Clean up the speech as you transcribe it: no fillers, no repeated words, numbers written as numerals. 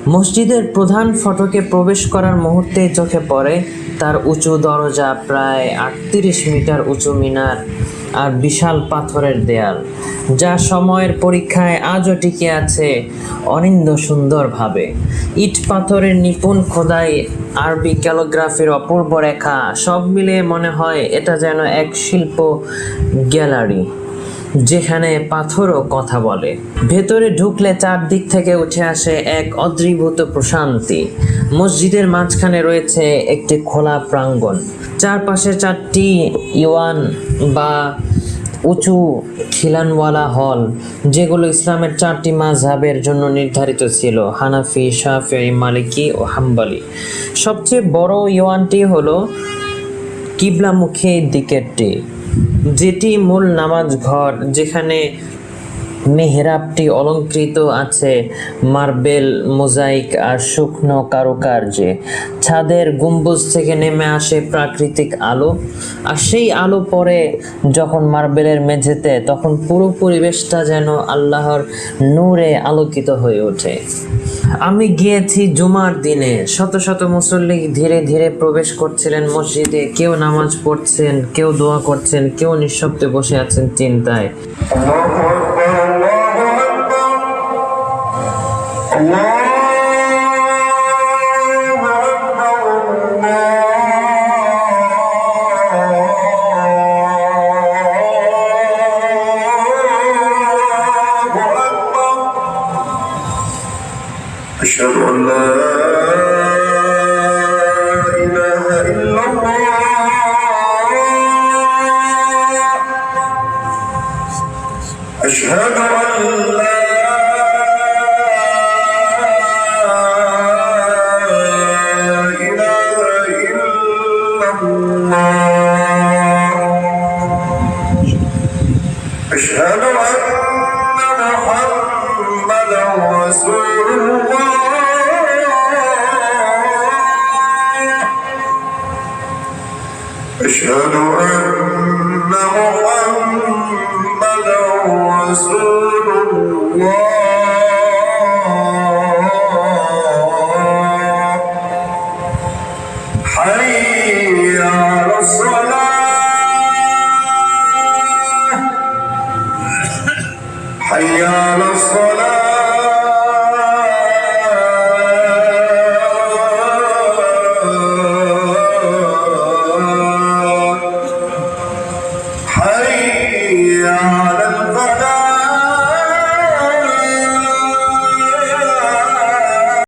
মসজিদের প্রধান ফটকে প্রবেশ করার মুহূর্তে চোখে পড়ে তার উঁচু দরজা, প্রায় ৩৮ মিটার উঁচু মিনার আর বিশাল পাথরের দেয়াল, যা সময়ের পরীক্ষায় আজও টিকে আছে অনিন্দ সুন্দরভাবে। ইট পাথরের নিপুণ খোদাই, আরবি ক্যালিগ্রাফির অপূর্ব রেখা, সব মিলিয়ে মনে হয় এটা যেন এক শিল্প গ্যালারি যেখানে পাথরও কথা বলে। ভেতরে ঢুকলে চারদিক থেকে উঠে আসে এক অদ্রিভূত প্রশান্তি। মসজিদের মাঝখানে রয়েছে একটি খোলা প্রাঙ্গণ, চারপাশে 4টি ইওয়ান বা উঁচু খিলানওয়ালা হল, যেগুলো ইসলামের 4টি মাযহাবের জন্য নির্ধারিত ছিল: হানাফি, শাফিঈ, মালিকি ও হাম্বলি। সবচেয়ে বড় ইওয়ানটি হলো কিবলামুখী দিকেরটি, যেটি মূল নামাজ ঘর, যেখানে মেহরাবটি অলঙ্কৃত আছে মার্বেল, মোজাইক আর শুকনো কারুকার্যে। ছাদের গম্বুজ থেকে নেমে আসে প্রাকৃতিক আলো, আর সেই আলো পড়ে যখন মার্বেলের মেঝেতে, তখন পুরো পরিবেশটা যেন আল্লাহর নূরে আলোকিত হয়ে ওঠে। আমি গিয়েছি জুমার দিনে। শত শত মুসল্লি ধীরে ধীরে প্রবেশ করছিলেন মসজিদে। কেউ নামাজ পড়ছেন, কেউ দোয়া করছেন, কেউ নিঃশব্দে বসে আছেন চিন্তায়। أشهد أن لا إله إلا الله أشهد أن لا إله إلا الله أشهد أن محمدا رسول الله أشهد أن